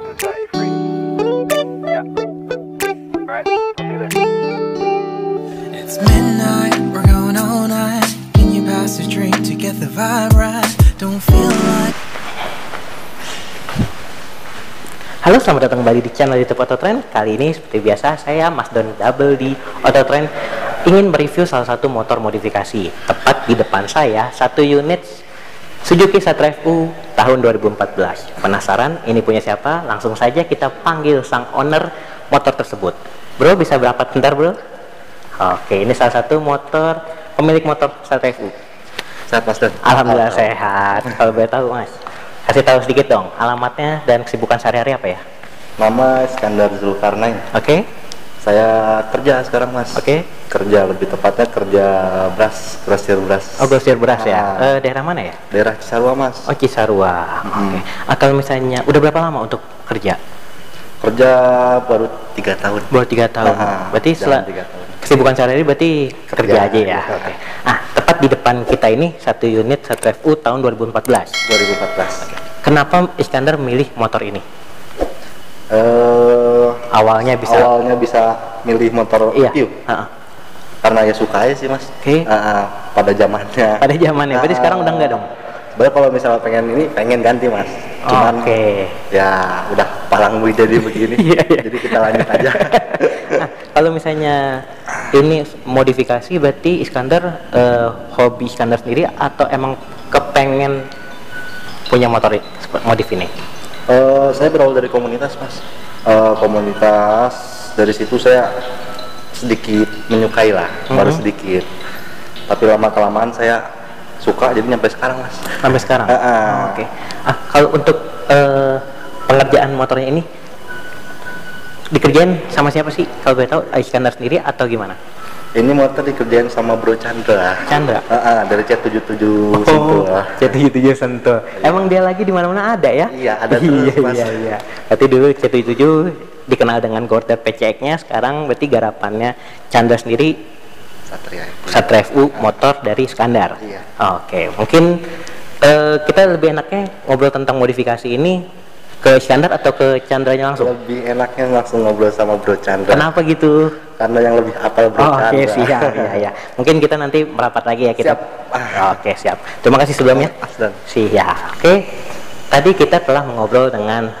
close and set you free. Yeah. Alright, I'll see you there. It's midnight, we're going all night. Can you pass a drink to get the vibe right? Don't feel like. Halo, selamat datang kembali di channel YouTube Autotrend. Kali ini seperti biasa saya Mas Don Double di Autotrend ingin mereview salah satu motor modifikasi. Tepat di depan saya satu unit Suzuki Satria U tahun 2014. Penasaran ini punya siapa? Langsung saja kita panggil sang owner motor tersebut. Bro, bisa berapa bentar bro? Oke, ini salah satu motor pemilik motor Satria U. Sehat Mas Don? Alhamdulillah sehat. Kalau boleh tahu Mas, kasih tahu sedikit dong alamatnya dan kesibukan sehari-hari apa ya? Nama Iskandar Zulkarnain. Oke. Saya kerja sekarang Mas. Oke. Kerja, lebih tepatnya kerja grosir beras. Oh, grosir beras ya. Daerah mana ya? Daerah Cisarua Mas. Oh, Cisarua. Oke. Kalau misalnya udah berapa lama untuk kerja? Kerja baru 3 tahun. Baru 3 tahun. Berarti setelah 3 tahun. kesibukan sehari-hari berarti kerja aja ya. Iya. Oke. Nah, tepat di depan kita ini satu unit Satria U tahun 2014. 2014. Kenapa Iskandar milih motor ini? Awalnya bisa milih motor iya. Q. Karena ya suka aja sih Mas. Oke. Pada zamannya. Pada zamannya. Berarti sekarang udah enggak dong? Sebenarnya kalau misalnya pengen ganti Mas. Cuman ya udah palang jadi begini. Jadi kita lanjut aja. Nah, kalau misalnya ini modifikasi berarti Iskandar hobi Iskandar sendiri atau emang kepengen punya motor modif ini? Saya berawal dari komunitas Mas. Komunitas dari situ saya sedikit menyukai lah, baru sedikit. Tapi lama kelamaan saya suka jadi sampai sekarang Mas. Sampai sekarang. Oke. Kalau untuk pengerjaan motornya ini dikerjain sama siapa sih? Kalau gue tahu Iskandar sendiri atau gimana? Ini motor dikerjain sama Bro Chandra. Chandra? Dari C77 Sentul. C77 Sentul. Emang dia lagi di mana-mana ada ya? Iya, ada terus Mas. Iya. Berarti dulu C77 dikenal dengan Gorder PCX-nya, sekarang berarti garapannya Chandra sendiri Satria U motor dari Iskandar. Iya. Oke, mungkin kita lebih enaknya ngobrol tentang modifikasi ini ke Iskandar atau ke Chandranya langsung? Lebih enaknya langsung ngobrol sama Bro Chandra. Kenapa gitu? Karena yang lebih apal Bro Chandra. Oke, siap. Ya. Mungkin kita nanti merapat lagi ya kita. Siap. Oke, siap. Terima kasih sebelumnya. Siap. Oke. Tadi kita telah mengobrol dengan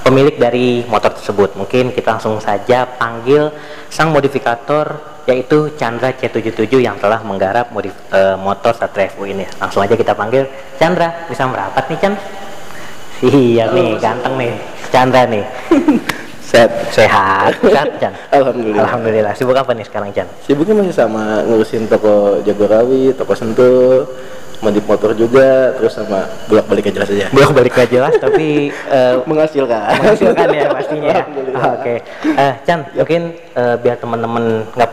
pemilik dari motor tersebut. Mungkin kita langsung saja panggil sang modifikator yaitu Chandra C77 yang telah menggarap motor Satria U ini. Langsung aja kita panggil Chandra. Bisa merapat nih Chan? Iya nih, ganteng nih Chandra nih. Sehat Chan? Alhamdulillah. Sibuk apa nih sekarang Chan? Sibuknya masih sama ngurusin toko Jagorawi, toko Sentul, modif motor juga, terus sama bolak-balik aja jelas aja. Bolak-balik aja jelas tapi menghasilkan ya pastinya ya. Oke. Chan, mungkin biar teman-teman nggak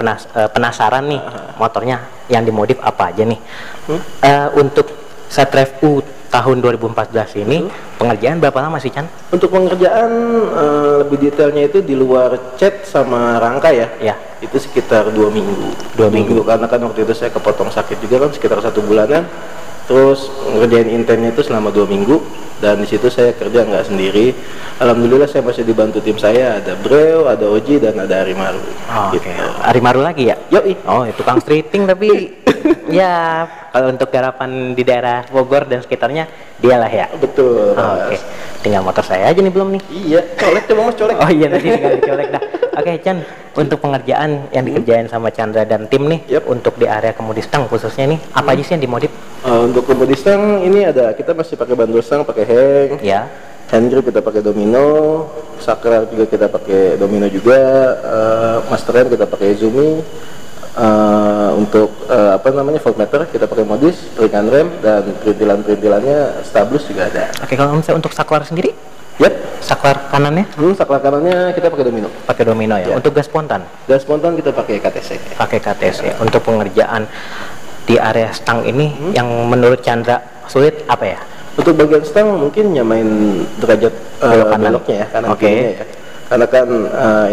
penasaran nih motornya yang dimodif apa aja nih. Untuk Satria U tahun 2014 ini pengerjaan berapa lama sih Chan? Untuk pengerjaan lebih detailnya itu di luar cat sama rangka ya. Itu sekitar 2 minggu. 2 minggu karena kan waktu itu saya kepotong sakit juga kan sekitar 1 bulanan. Terus ngerjain intentnya itu selama 2 minggu dan di situ saya kerja nggak sendiri. Alhamdulillah saya masih dibantu tim saya, ada Breo, ada Oji dan ada Arimaru. Oke. Arimaru lagi ya? Yoi. Oh, itu tukang streeting tapi ya kalau untuk garapan di daerah Bogor dan sekitarnya dialah ya. Betul. Oke. Tinggal motor saya aja nih belum nih. Iya, colek coba Mas colek. Oh iya nanti tinggal dicolek dah. Oke Chan, untuk pengerjaan yang dikerjain sama Chandra dan tim nih, untuk di area kemudi stang khususnya nih, apa aja sih yang dimodif? Untuk kemudi stang ini ada, kita masih pakai bandul stang, pakai hang. Ya. Hand grip kita pakai domino, sakral juga kita pakai domino juga, master rem kita pakai Izumi. Untuk voltmeter kita pakai modis, ringan rem dan perintilannya stablus juga ada. Oke, kalau misalnya untuk saklar sendiri? Saklar kanannya? Saklar kanannya kita pakai domino. Pakai domino ya. Untuk gas spontan? Gas spontan kita pakai KTC. Pakai KTC. Untuk pengerjaan di area stang ini yang menurut Chandra sulit apa ya? Untuk bagian stang mungkin nyamain derajat beloknya ya, kanan kirinya ya. Karena kan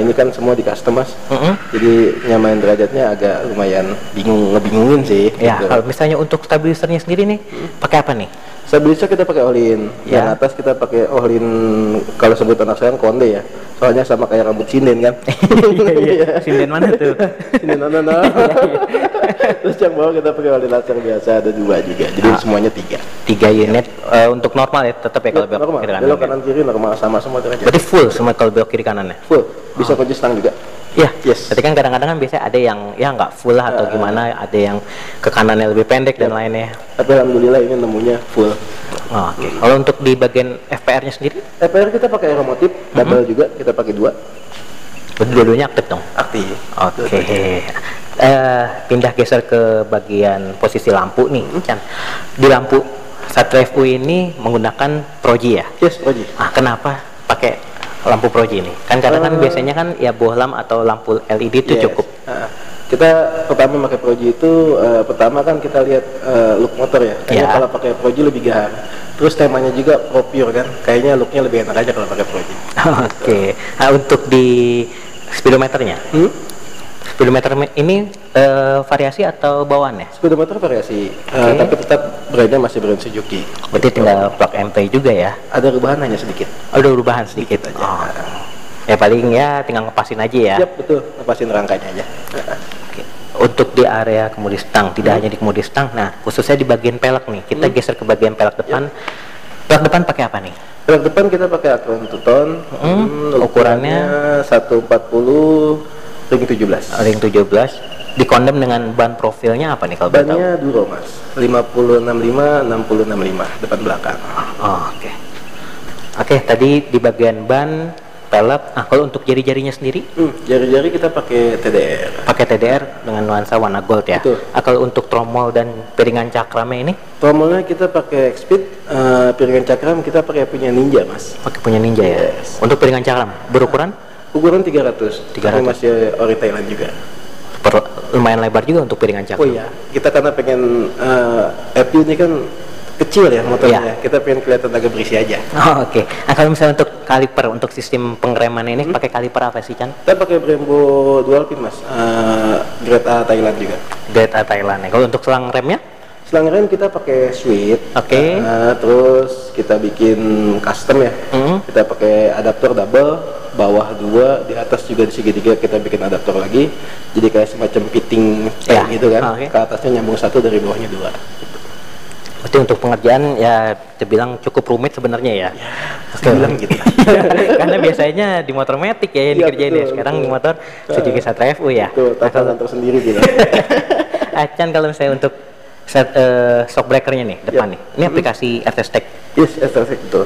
ini kan semua di custom Mas. Jadi nyamain derajatnya agak lumayan ngebingungin sih. Ya, gitu. kalau misalnya untuk stabilisernya sendiri nih, pakai apa nih? Stabilizer kita pakai Olin, yang atas kita pakai Olin, kalau sebut anak saya konde ya, soalnya sama kayak rambut sinden kan. Iya. Sinden mana tuh? Sinden mana? Terus yang bawah kita pakai Olin laser biasa, ada 2 juga, jadi semuanya 3 unit. Untuk normal ya tetap ya kalau belok normal, kiri kanan. belok kanan kiri normal sama semua derajat. Berarti full semua kalau belok kiri kanannya. Full, bisa kunci stang juga. Iya, Yes. Tapi kan kadang-kadang kan biasanya ada yang ya nggak full lah atau gimana, ada yang ke kanannya lebih pendek dan lainnya. Tapi alhamdulillah ini nemunya full. Oh, Oke. Kalau untuk di bagian FPR-nya sendiri, FPR kita pakai aeromotif, double juga kita pakai 2. berarti dua-duanya aktif dong. Aktif. Oke. Pindah geser ke bagian posisi lampu nih, Chan. Di lampu Satria FU ini menggunakan Proji ya? Yes, Proji. Kenapa pakai lampu Proji ini? Kan kadang kan biasanya kan ya bohlam atau lampu LED itu cukup. Kita pertama pakai Proji itu pertama kan kita lihat look motor ya. Kayaknya kalau pakai Proji lebih gahar. Terus temanya juga Pro Pure kan. Kayaknya looknya lebih enak aja kalau pakai Proji. Oke. Nah, untuk di speedometernya, speedometer ini variasi atau bawaan ya? Speedometer variasi, tapi tetap brandnya masih brand Suzuki. Berarti tinggal plug and play juga ya? Ada perubahan hanya sedikit. Ada perubahan sedikit aja. Ya paling ya tinggal ngepasin aja ya. Yap, betul, ngepasin rangkanya aja. Untuk di area kemudi stang, tidak hanya di kemudi stang, nah khususnya di bagian pelek nih, kita geser ke bagian pelek depan. Pelek depan pakai apa nih? Pelek depan kita pakai Acron 2 ton, ukurannya 140 ring 17. Ring 17. Dikondem dengan ban profilnya apa nih kalau boleh tahu? Bannya Duro mas, 5065 6065 depan belakang. Oke. Oke, tadi di bagian ban, pelek. Nah, kalau untuk jari-jarinya sendiri? Jari-jari kita pakai TDR. Pakai TDR dengan nuansa warna gold ya. Betul. Kalau untuk tromol dan piringan cakramnya ini? Tromolnya kita pakai X-Speed, piringan cakram kita pakai punya Ninja mas. Pakai punya Ninja ya. Untuk piringan cakram berukuran? Ukuran 300. 300. Ini masih ori Thailand juga. Lumayan lebar juga untuk piringan cakram. Oh iya, kita karena pengen FU ini kan kecil ya motornya, kita pengen kelihatan agak berisi aja. Oke. Nah, kalau misalnya untuk kaliper, untuk sistem pengereman ini pakai kaliper apa sih, Chan? Kita pakai Brembo dual pin mas, grade A Thailand juga. Grade A Thailand ya. Kalau untuk selang remnya? Selang rem kita pakai Sweet. Oke. Terus kita bikin custom ya. Kita pakai adaptor double, bawah 2, di atas juga di segitiga kita bikin adaptor lagi. Jadi kayak semacam fitting gitu kan. Ke atasnya nyambung 1, dari bawahnya 2. Berarti untuk pengerjaan ya terbilang cukup rumit sebenarnya ya. Bilang gitu. Karena biasanya di motor matic ya yang dikerjain ya. Sekarang di motor Suzuki Satria FU ya. Betul, tantangan tersendiri gitu. Chan, kalau misalnya untuk shock breakernya nih depan nih, ini aplikasi RTS Tech. Yes, RTS Tech betul.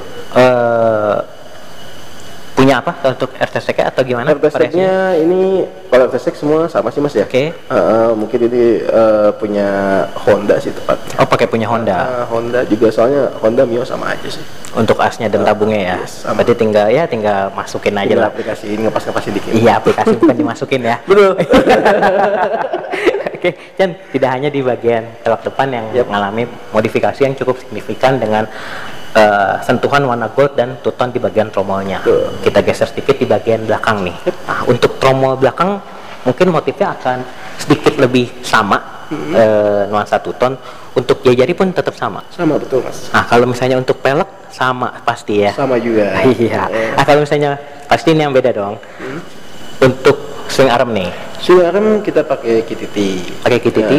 Punya apa untuk RTS Tech atau gimana? RTS Tech-nya ini kalau RTS Tech semua sama sih mas ya. Oke. Mungkin ini punya Honda sih tepatnya. Oh, pakai punya Honda. Honda juga, soalnya Honda Mio sama aja sih. Untuk asnya dan tabungnya ya. Yes, berarti tinggal masukin aja lah. Aplikasi ngepas-ngepasin dikit. Iya, aplikasi bukan dimasukin ya. Betul. Oke, Chan, tidak hanya di bagian pelek depan yang mengalami modifikasi yang cukup signifikan dengan sentuhan warna gold dan two-tone di bagian tromolnya. Kita geser sedikit di bagian belakang nih. Nah, untuk tromol belakang mungkin motifnya akan sedikit lebih sama, nuansa two-tone. Untuk jari pun tetap sama. Sama betul mas. Nah, kalau misalnya untuk pelek sama pasti ya. Sama juga. Iya. Nah, kalau misalnya pasti ini yang beda dong. Untuk swing arm nih. Swing arm kita pakai KTT. Pakai KTT.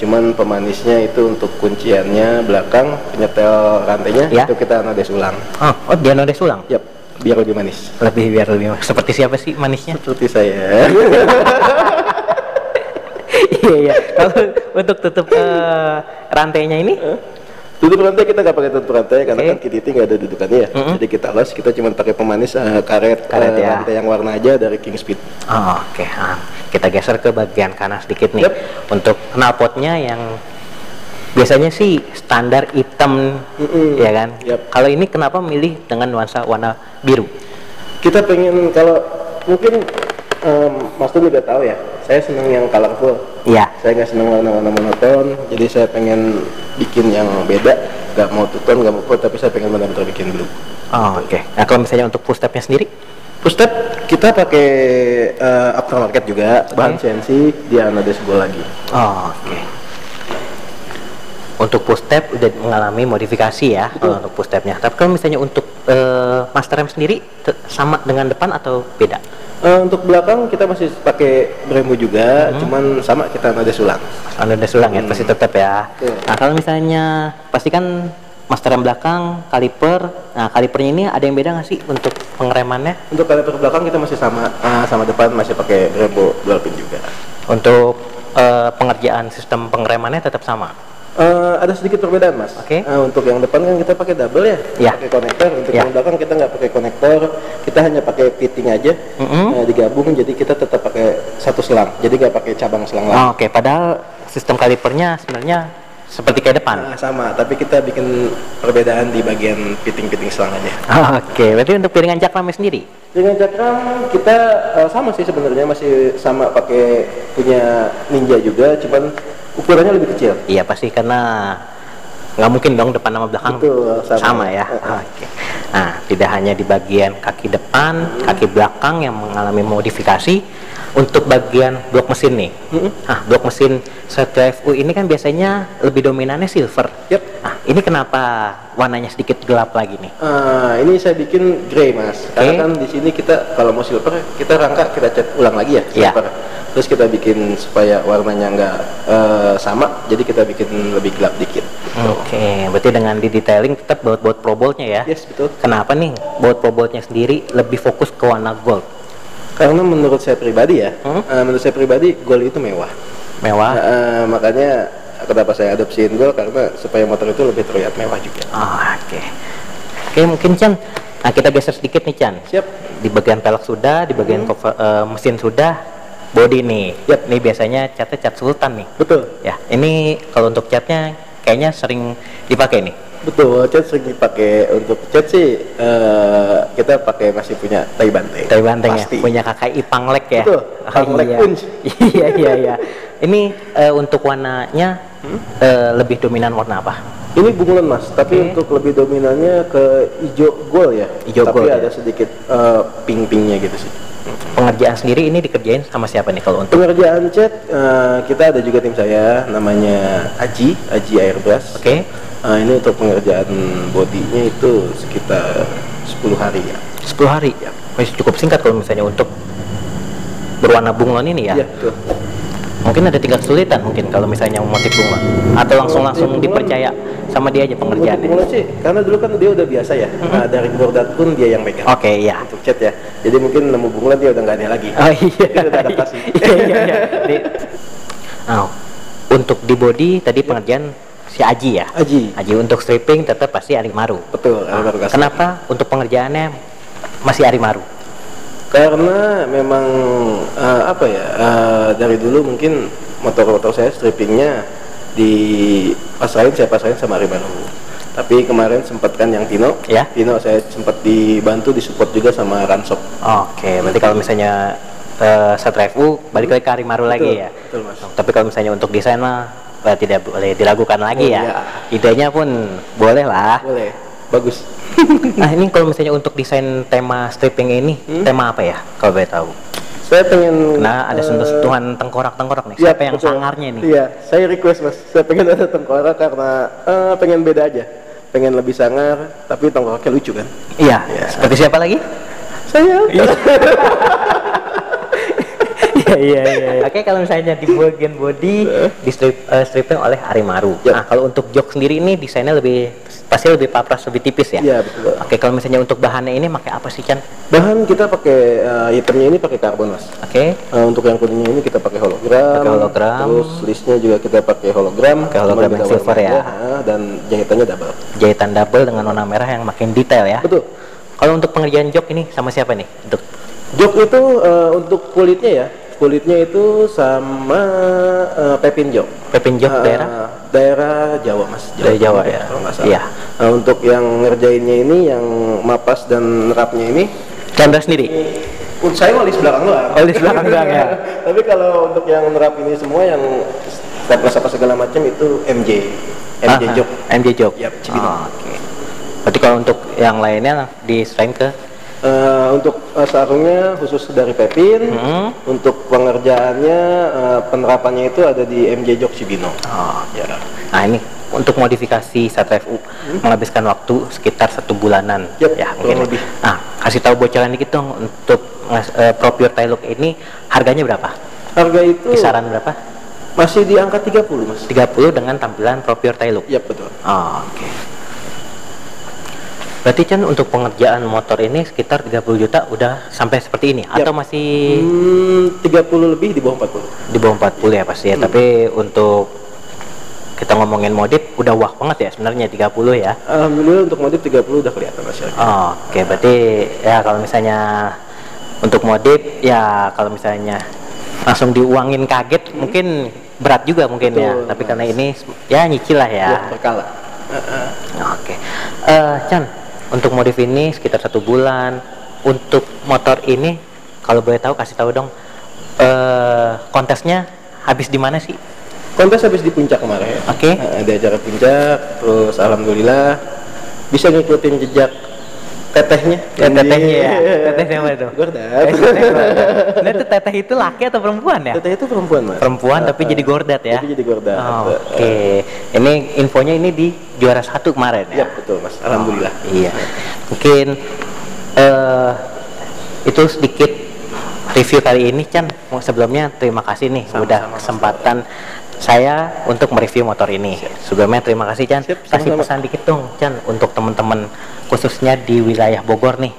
Cuman pemanisnya itu untuk kunciannya belakang, penyetel rantainya itu kita nodes ulang. Oh, dia nodes ulang? Yap, biar lebih manis. Biar lebih manis. Seperti siapa sih manisnya? Seperti saya. Iya. Kalau untuk tutup rantainya ini? Tutup rantai kita nggak pakai tutup rantai karena kan KTT nggak ada dudukannya ya. Jadi kita los, kita cuma pakai pemanis karet ya. Rantai yang warna aja dari King Speed. Oke. Kita geser ke bagian kanan sedikit nih. Untuk knalpotnya yang biasanya sih standar hitam, ya kan? Kalau ini kenapa milih dengan nuansa warna biru? Kita pengen, kalau mungkin Mas Tuh juga tahu ya, saya seneng yang colorful. Iya. Saya nggak seneng warna-warna monoton, jadi saya pengen bikin yang beda. Nggak mau two-tone, nggak mau gold, tapi saya pengen benar-benar bikin blue. Oke. Nah, kalau misalnya untuk full stepnya sendiri? Full step kita pakai aftermarket juga, bahan CNC, dia nodes bola lagi. Oke. Untuk push tab udah mengalami modifikasi ya kalau untuk push tabnya. Tapi kalau misalnya untuk master rem sendiri sama dengan depan atau beda? Untuk belakang kita masih pakai Brembo juga, cuman sama kita nada sulang. Nada sulang ya, pasti tetap ya. Nah kalau misalnya pasti kan master rem belakang, kaliper. Nah kalipernya ini ada yang beda nggak sih untuk pengeremannya? Untuk kaliper belakang kita masih sama depan masih pakai Brembo dual pin juga. Untuk pengerjaan sistem pengeremannya tetap sama? Ada sedikit perbedaan mas. Oke. Untuk yang depan kan kita pakai double ya, pakai konektor. Untuk yang belakang kita nggak pakai konektor, kita hanya pakai fitting aja, digabung. Jadi kita tetap pakai satu selang, jadi nggak pakai cabang selang lagi. Oke. Padahal sistem kalipernya sebenarnya seperti kayak depan. Sama, tapi kita bikin perbedaan di bagian fitting selang aja. Oke. Berarti untuk piringan cakramnya sendiri? Piringan cakram kita sama sih sebenarnya, masih sama pakai punya Ninja juga, cuman ukurannya lebih kecil. Iya pasti karena nggak mungkin dong depan sama belakang. Betul, sama ya. Oke. Nah tidak hanya di bagian kaki depan, kaki belakang yang mengalami modifikasi. Untuk bagian blok mesin nih, nah blok mesin C-Drive-U ini kan biasanya lebih dominannya silver. Nah ini kenapa warnanya sedikit gelap lagi nih? Ini saya bikin grey mas, karena kan di sini kita kalau mau silver kita rangka kita cat ulang lagi ya silver. Terus kita bikin supaya warnanya nggak sama, jadi kita bikin lebih gelap dikit. Oke, berarti dengan di detailing tetap baut-baut proboltnya ya? Yes betul. Kenapa nih baut proboltnya sendiri lebih fokus ke warna gold? Karena menurut saya pribadi ya, menurut saya pribadi gold itu mewah. Mewah. Makanya kenapa saya adopsiin gold, karena supaya motor itu lebih terlihat mewah juga. Oke, mungkin Chan. Nah kita geser sedikit nih Chan. Siap. Di bagian pelek sudah, di bagian mesin sudah, body nih. Ini biasanya catnya cat sultan nih. Betul. Ya, ini kalau untuk catnya kayaknya sering dipakai nih. Betul, cat sering dipakai. Untuk cat sih kita pakai masih punya tai banteng. Tai banteng ya, punya kakak Ipang Lek ya. Betul, Panglek Punch. Iya. Ini untuk warnanya lebih dominan warna apa? Ini bunglon mas, tapi untuk lebih dominannya ke hijau gold ya. Hijau tapi gold, ada sedikit pink-pinknya gitu sih. Pengerjaan sendiri ini dikerjain sama siapa nih kalau untuk? Pengerjaan cat kita ada juga tim saya, namanya Aji Airbrush. Oke. Ini untuk pengerjaan bodinya itu sekitar 10 hari ya. 10 hari? Ya. Masih cukup singkat kalau misalnya untuk berwarna bunglon ini ya? Iya, betul. Mungkin ada tingkat kesulitan mungkin kalau misalnya mau motif bunglon, atau langsung dipercaya sama dia aja pengerjaannya? Bunglon sih, karena dulu kan dia udah biasa ya. Dari bordat pun dia yang pegang. Oke, iya. Untuk cat ya. Jadi mungkin nemu bunglon dia udah nggak ada lagi. Oh iya. Dia udah adaptasi. Iya. Nah, untuk di body tadi pengerjaan si Aji ya? Aji untuk stripping tetap pasti Arimaru. Betul, Arimaru. Kenapa untuk pengerjaannya masih Arimaru? Karena memang dari dulu mungkin motor-motor saya strippingnya saya pasarin sama Arimaru. Tapi kemarin sempat kan yang Tino, Tino saya sempat dibantu disupport juga sama Ransop. Oke, berarti kalau misalnya C-Drive-U balik lagi ke Arimaru lagi ya? Betul mas. Tapi kalau misalnya untuk desain mah tidak boleh diragukan lagi ya. Iya. Idenya pun boleh lah. Boleh, bagus. Nah ini kalau misalnya untuk desain tema stripping ini, tema apa ya kalau boleh tahu? Saya pengen. Nah ada sentuhan tengkorak nih. Ya, siapa yang sangarnya nih? Iya, saya request mas. Saya pengen ada tengkorak karena pengen beda aja. Pengen lebih sangar, tapi tengkoraknya lucu kan? Iya. Seperti siapa lagi? Saya. Iya. Oke, kalau misalnya di bagian body di stripping oleh Arimaru. Nah, kalau untuk jok sendiri ini desainnya pasti lebih papras, lebih tipis ya? Iya, betul. Oke, kalau misalnya untuk bahannya ini pakai apa sih, Chan? Bahan kita pakai hitamnya ini pakai karbon, Mas. Oke. Untuk yang kuningnya ini kita pakai hologram. Terus listnya juga kita pakai hologram. Hologram yang silver ya. Dan jahitannya double. Jahitan double dengan warna merah yang makin detail ya. Betul. Kalau untuk pengerjaan jok ini sama siapa nih? Untuk jok itu untuk kulitnya itu sama Pepin Jok. Pepin Jok daerah Jawa mas. Dari Jawa ya. Kalau nggak salah. Iya. Untuk yang ngerjainnya ini, yang mapas dan nerapnya ini Chandra sendiri. Saya walis belakang doang. Walis belakang doang ya. Tapi kalau untuk yang nerap ini semua, yang staples apa segala macam itu MJ Jok. MJ Jok. Yap, Cibinong. Oke. Berarti kalau untuk yang lainnya diserahin ke untuk sarungnya khusus dari Pepin. Untuk pengerjaannya penerapannya itu ada di MJ Jok Cibinong. Ya. Nah ini untuk modifikasi Satria FU menghabiskan waktu sekitar 1 bulanan. Ya mungkin. lebih. Nah, kasih tahu bocoran dikit dong untuk Pro Pure Taillock ini harganya berapa? Harga itu Kisaran berapa? masih di angka 30 mas. 30 dengan tampilan Pro Pure Taillock. Iya betul. Oh, oke. Berarti Chan untuk pengerjaan motor ini sekitar 30 juta udah sampai seperti ini atau masih 30 lebih di bawah 40. di bawah 40 ya pasti ya. Tapi untuk kita ngomongin modif udah wah banget ya sebenarnya 30 ya. Alhamdulillah untuk modif 30 udah kelihatan hasilnya. Oh, oke, berarti ya kalau misalnya untuk modif ya kalau misalnya langsung diuangin kaget mungkin berat juga mungkin. Betul, ya. Tapi karena ini ya nyicil lah ya. Ya, berkala. Oke. Chan, untuk modif ini sekitar 1 bulan. Untuk motor ini kalau boleh tahu kasih tahu dong kontesnya habis di mana sih? Kontes habis di puncak kemarin. Oke. Ada acara puncak, terus alhamdulillah bisa ngikutin jejak tetehnya. Tetehnya ya. Tetehnya apa itu? Gordat. Nah, itu teteh itu laki atau perempuan ya? Teteh itu perempuan mas. Perempuan tapi jadi gordat ya. Tapi jadi gordat. Oke. Ini infonya ini di juara 1 kemarin ya. Ya betul mas. Alhamdulillah. Iya. Mungkin itu sedikit review kali ini Chan. Sebelumnya terima kasih nih udah kesempatan saya untuk mereview motor ini. Sebelumnya terima kasih Chan. Kasih pesan dikit dong Chan untuk teman-teman khususnya di wilayah Bogor nih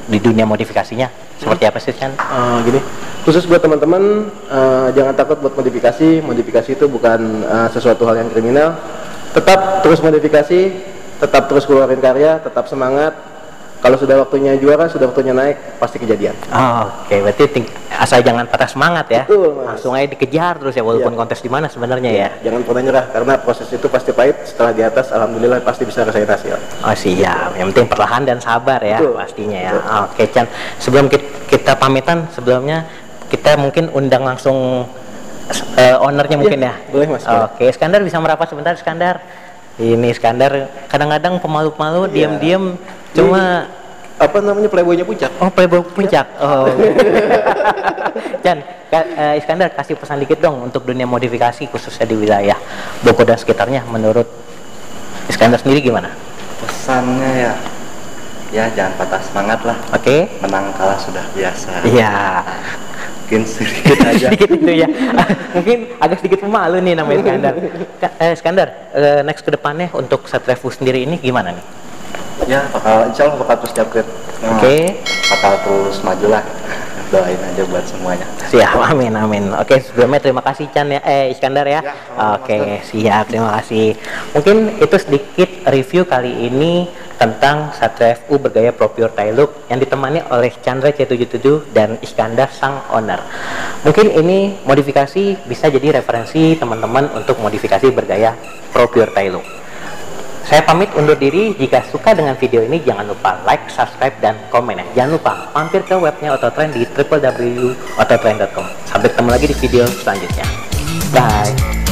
di dunia modifikasinya seperti apa sih Chan? Gini, khusus buat teman-teman jangan takut buat modifikasi. Modifikasi itu bukan sesuatu hal yang kriminal. Tetap terus modifikasi, tetap terus keluarin karya, tetap semangat. Kalau sudah waktunya juara, sudah waktunya naik, pasti kejadian. Oke, berarti asal jangan patah semangat ya. Betul, Mas. Langsung aja dikejar terus ya walaupun kontes di mana sebenarnya ya. Jangan pernah nyerah karena proses itu pasti pahit. Setelah di atas, alhamdulillah pasti bisa rasain hasil. Oh siap, yang penting perlahan dan sabar ya. Betul. Pastinya ya. Oke Chan, sebelum kita pamitan sebelumnya kita mungkin undang langsung ownernya mungkin ya. Boleh Mas. Oke, Iskandar bisa merapat sebentar Iskandar. Ini Iskandar kadang-kadang pemalu-pemalu, diam-diam cuma apa namanya playboynya puncak. Oh, playboy puncak. Oh. Chan, Iskandar kasih pesan dikit dong untuk dunia modifikasi khususnya di wilayah Bogor dan sekitarnya. Menurut Iskandar sendiri gimana? Pesannya ya jangan patah semangat lah. Oke. Menang kalah sudah biasa. Iya. Mungkin sedikit aja. Sedikit itu ya. Mungkin agak sedikit pemalu nih namanya Iskandar. Iskandar, next ke depannya untuk Satria FU sendiri ini gimana nih? Ya insya Allah bakal terus upgrade. Oke. Bakal terus maju lah. Doain aja buat semuanya. Siap, amin amin. Oke, sebelumnya terima kasih Chan ya, Iskandar ya. Oke, siap, terima kasih. Mungkin itu sedikit review kali ini tentang Satria FU bergaya Pro Pure Taillock yang ditemani oleh Chandra C77 dan Iskandar sang owner. Mungkin ini modifikasi bisa jadi referensi teman-teman untuk modifikasi bergaya Pro Pure Taillock. Saya pamit undur diri. Jika suka dengan video ini jangan lupa like, subscribe, dan komen ya. Jangan lupa mampir ke webnya Autotrend di www.autotrend.com. Sampai ketemu lagi di video selanjutnya. Bye.